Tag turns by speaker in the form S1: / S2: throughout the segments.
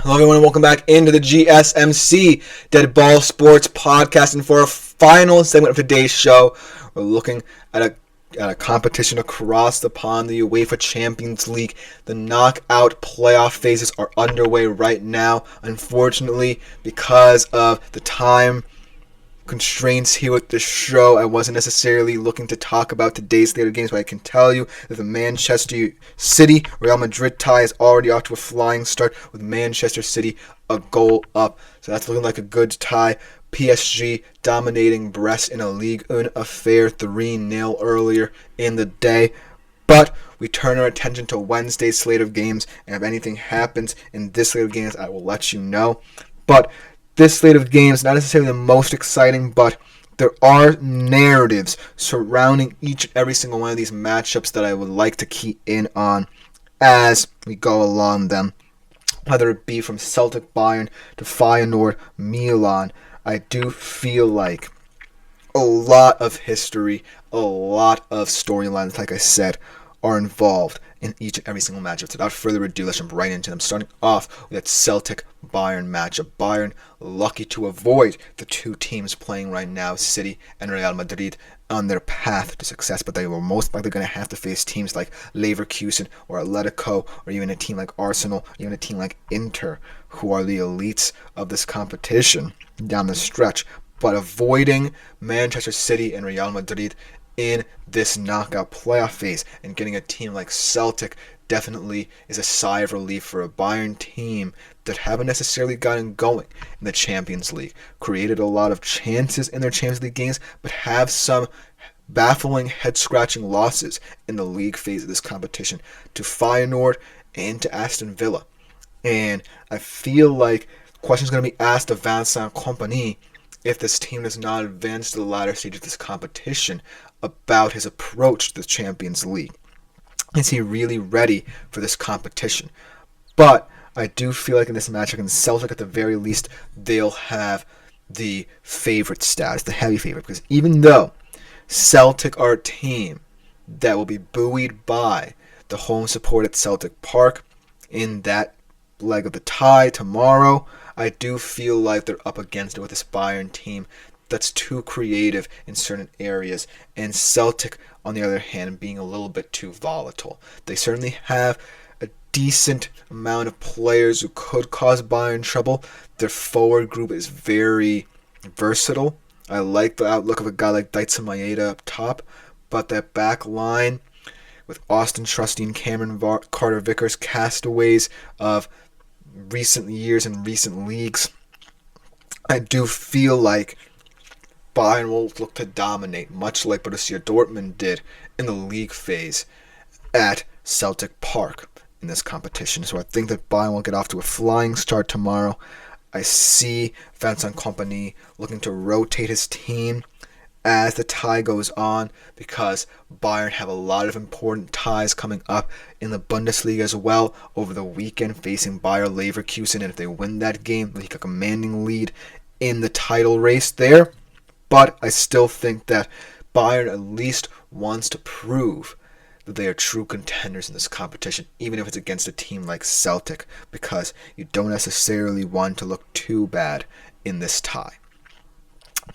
S1: Hello everyone and welcome back into the GSMC Dead Ball Sports Podcast. And for our final segment of today's show, we're looking at a competition across the pond, the UEFA Champions League. The knockout playoff phases are underway right now. Unfortunately, because of the time constraints here with the show, I wasn't necessarily looking to talk about today's later games, but I can tell you that the Manchester City Real Madrid tie is already off to a flying start with Manchester City a goal up. So that's looking like a good tie. PSG dominating Brest in a Ligue 1 affair 3-0 earlier in the day. But we turn our attention to Wednesday's slate of games, and if anything happens in this slate of games, I will let you know. But this slate of games, not necessarily the most exciting, but there are narratives surrounding each and every single one of these matchups that I would like to key in on as we go along them. Whether it be from Celtic Bayern to Feyenoord Milan, I do feel like a lot of history, a lot of storylines, like I said, are involved in each and every single matchup. So without further ado, let's jump right into them. Starting off with that Celtic-Bayern matchup. Bayern lucky to avoid the two teams playing right now, City and Real Madrid, on their path to success, but they were most likely going to have to face teams like Leverkusen or Atletico, or even a team like Arsenal, or even a team like Inter, who are the elites of this competition down the stretch. But avoiding Manchester City and Real Madrid in this knockout playoff phase and getting a team like Celtic definitely is a sigh of relief for a Bayern team that haven't necessarily gotten going in the Champions League. Created a lot of chances in their Champions League games, but have some baffling head-scratching losses in the league phase of this competition to Feyenoord and to Aston Villa. And I feel like questions going to be asked of Vincent Kompany if this team does not advance to the latter stage of this competition about his approach to the Champions League. Is he really ready for this competition? But I do feel like in this match against Celtic, at the very least, they'll have the favorite status, the heavy favorite. Because even though Celtic are a team that will be buoyed by the home support at Celtic Park in that leg of the tie tomorrow, I do feel like they're up against it with this Bayern team that's too creative in certain areas, and Celtic, on the other hand, being a little bit too volatile. They certainly have a decent amount of players who could cause Bayern trouble. Their forward group is very versatile. I like the outlook of a guy like Daitse Maeda up top, but that back line with Austin Trusty, Cameron Carter-Vickers, castaways of recent years and recent leagues, I do feel like Bayern will look to dominate, much like Borussia Dortmund did in the league phase at Celtic Park in this competition. So I think that Bayern will get off to a flying start tomorrow. I see Vincent Kompany looking to rotate his team as the tie goes on, because Bayern have a lot of important ties coming up in the Bundesliga as well over the weekend, facing Bayer Leverkusen, and if they win that game, they'll take a commanding lead in the title race there. But I still think that Bayern at least wants to prove that they are true contenders in this competition, even if it's against a team like Celtic, because you don't necessarily want to look too bad in this tie.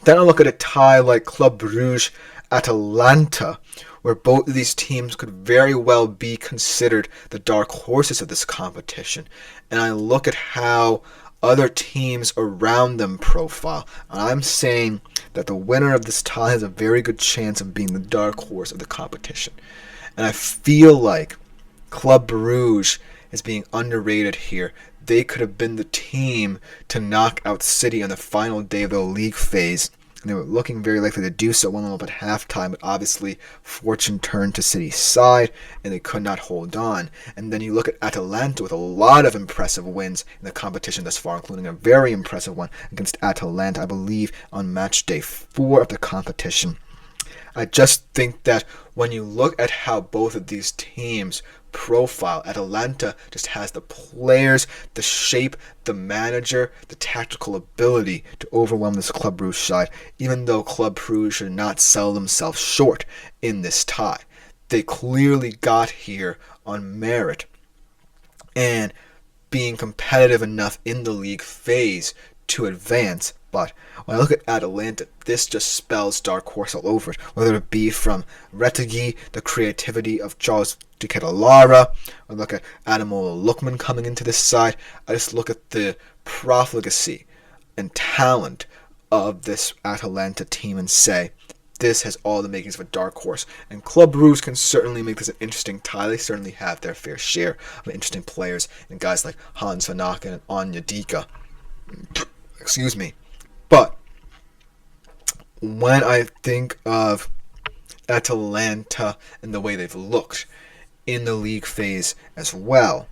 S1: Then I look at a tie like Club Brugge Atalanta, where both of these teams could very well be considered the dark horses of this competition. And I look at how other teams around them profile, and I'm saying that the winner of this tie has a very good chance of being the dark horse of the competition. And I feel like Club Brugge is being underrated here. They could have been the team to knock out City on the final day of the league phase, and they were looking very likely to do so 1-0 at halftime, but obviously fortune turned to City's side, and they could not hold on. And then you look at Atalanta with a lot of impressive wins in the competition thus far, including a very impressive one against Atalanta, I believe, on match day 4 of the competition. I just think that when you look at how both of these teams profile, Atalanta just has the players, the shape, the manager, the tactical ability to overwhelm this Club Brugge side, even though Club Brugge should not sell themselves short in this tie. They clearly got here on merit. And being competitive enough in the league phase to advance. But when I look at Atalanta, this just spells dark horse all over it. Whether it be from Retegui, the creativity of Charles de Ketelara, or look at Ademola Lookman coming into this side, I just look at the profligacy and talent of this Atalanta team and say, this has all the makings of a dark horse. And Club Brugge can certainly make this an interesting tie. They certainly have their fair share of interesting players and guys like Hans van Aken and Anya Dika. Excuse me. But when I think of Atalanta and the way they've looked in the league phase as well,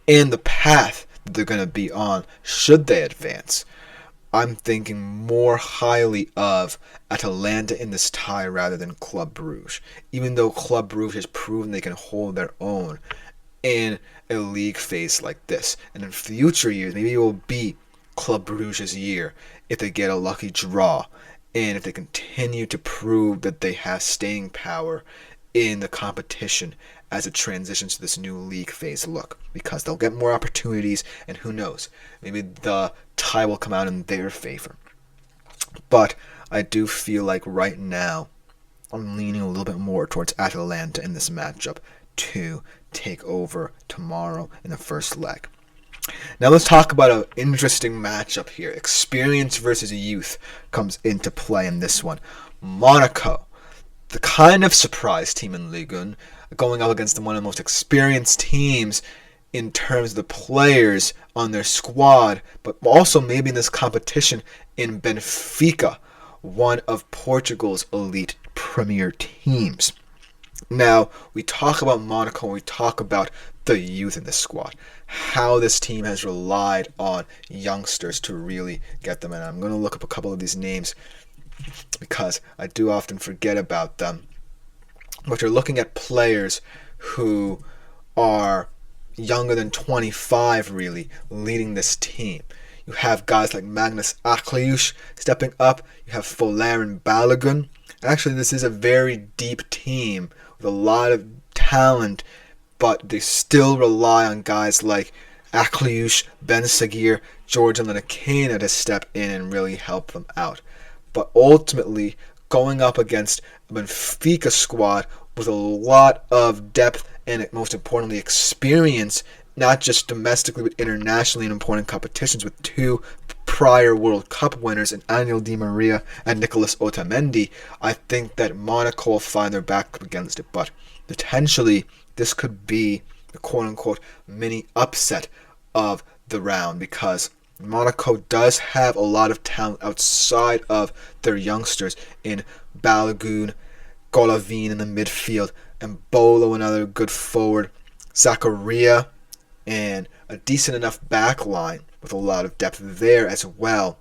S1: and the path that they're going to be on should they advance, I'm thinking more highly of Atalanta in this tie rather than Club Brugge. Even though Club Brugge has proven they can hold their own in a league phase like this. And in future years, maybe it will be Club Brugge's year if they get a lucky draw and if they continue to prove that they have staying power in the competition as it transitions to this new league phase look, because they'll get more opportunities, and who knows, maybe the tie will come out in their favor. But I do feel like right now I'm leaning a little bit more towards Atalanta in this matchup to take over tomorrow in the first leg. Now let's talk about an interesting matchup here. Experience versus youth comes into play in this one. Monaco, the kind of surprise team in Ligue 1, going up against one of the most experienced teams in terms of the players on their squad, but also maybe in this competition in Benfica, one of Portugal's elite premier teams. Now, we talk about Monaco, we talk about the youth in this squad, how this team has relied on youngsters to really get them. And I'm going to look up a couple of these names because I do often forget about them. But you're looking at players who are younger than 25, really, leading this team. You have guys like Magnus Akliush stepping up. You have Folarin Balogun. Actually, this is a very deep team with a lot of talent, but they still rely on guys like Akliush, Ben Sagir, George Linakena to step in and really help them out. But ultimately, going up against a Benfica squad with a lot of depth and, most importantly, experience, not just domestically but internationally in important competitions, with two prior World Cup winners in Angel Di Maria and Nicolas Otamendi, I think that Monaco will find their back up against it. But potentially, this could be the quote-unquote mini upset of the round, because Monaco does have a lot of talent outside of their youngsters in Balogun, Golovin in the midfield, and Bolo, another good forward, Zakaria, and a decent enough back line with a lot of depth there as well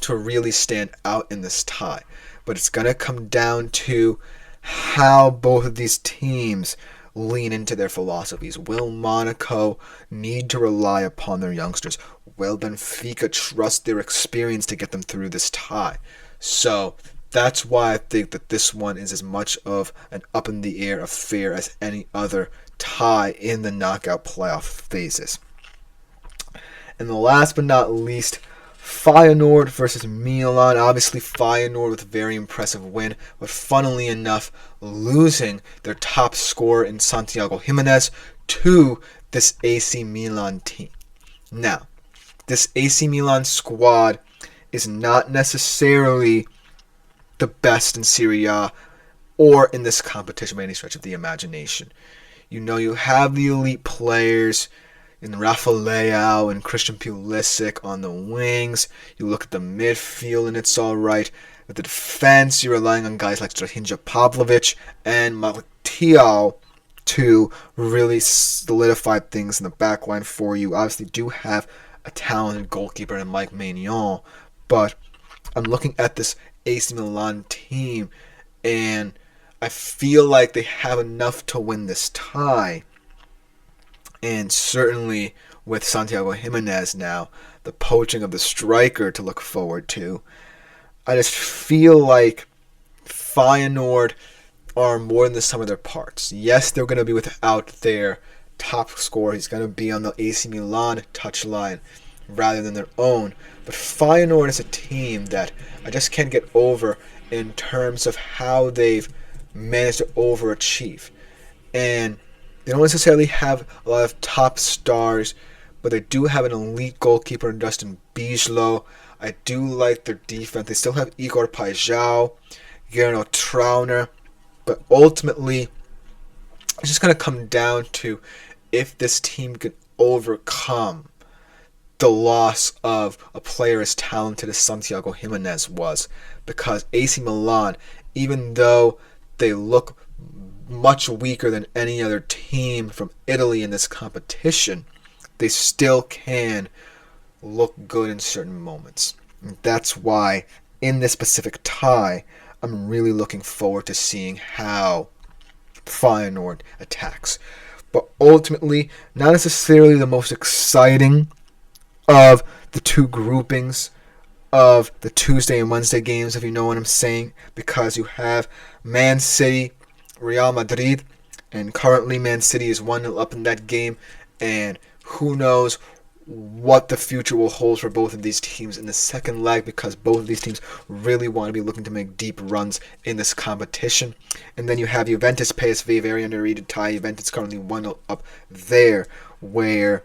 S1: to really stand out in this tie. But it's going to come down to how both of these teams lean into their philosophies. Will Monaco need to rely upon their youngsters? Will Benfica trust their experience to get them through this tie? So that's why I think that this one is as much of an up-in-the-air affair as any other tie in the knockout playoff phases. And the last but not least, Feyenoord versus Milan. Obviously, Feyenoord with a very impressive win, but funnily enough, losing their top scorer in Santiago Jimenez to this AC Milan team. Now, this AC Milan squad is not necessarily the best in Serie A or in this competition by any stretch of the imagination. You know, you have the elite players in Rafa Leao and Christian Pulisic on the wings. You look at the midfield and it's alright. With the defense, you're relying on guys like Strahinja Pavlovic and Malatiao to really solidify things in the back line for you. Obviously, do have a talented goalkeeper in Mike Maignan, but I'm looking at this AC Milan team and I feel like they have enough to win this tie. And certainly with Santiago Jimenez now, the poaching of the striker to look forward to, I just feel like Feyenoord are more than the sum of their parts. Yes, they're going to be without their top scorer. He's going to be on the AC Milan touchline rather than their own. But Feyenoord is a team that I just can't get over in terms of how they've managed to overachieve. And they don't necessarily have a lot of top stars, but they do have an elite goalkeeper in Dustin Bijlow. I do like their defense. They still have Igor Pajau, Gernot Trauner, but ultimately, it's just going to come down to if this team can overcome the loss of a player as talented as Santiago Jimenez was. Because AC Milan, even though they look much weaker than any other team from Italy in this competition, they still can look good in certain moments. And that's why, in this specific tie, I'm really looking forward to seeing how Feyenoord attacks. But ultimately, not necessarily the most exciting of the two groupings of the Tuesday and Wednesday games, if you know what I'm saying, because you have Man City, Real Madrid, and currently Man City is 1-0 up in that game, and who knows what the future will hold for both of these teams in the second leg, because both of these teams really want to be looking to make deep runs in this competition. And then you have Juventus PSV, very underrated tie. Juventus currently 1-0 up there, where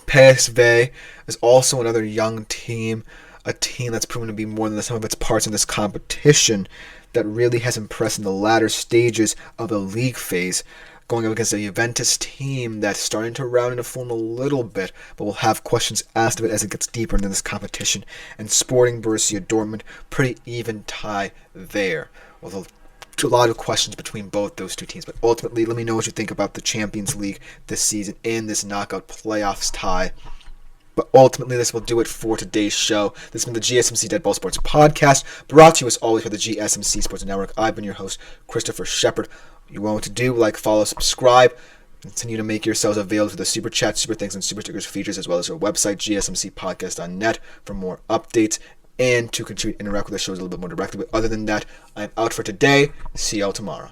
S1: PSV is also another young team, a team that's proven to be more than the sum of its parts in this competition, that really has impressed in the latter stages of the league phase, going up against a Juventus team that's starting to round into form a little bit, but will have questions asked of it as it gets deeper into this competition. And Sporting Borussia Dortmund, pretty even tie there, with a lot of questions between both those two teams. But ultimately, let me know what you think about the Champions League this season and this knockout playoffs tie. But ultimately, this will do it for today's show. This has been the GSMC Dead Ball Sports Podcast, brought to you as always by the GSMC Sports Network. I've been your host, Christopher Shepard. You want what to do, like, follow, subscribe. Continue to make yourselves available to the Super Chat, Super Thanks, and Super Stickers features, as well as our website, gsmcpodcast.net, for more updates and to contribute and interact with the shows a little bit more directly. But other than that, I'm out for today. See y'all tomorrow.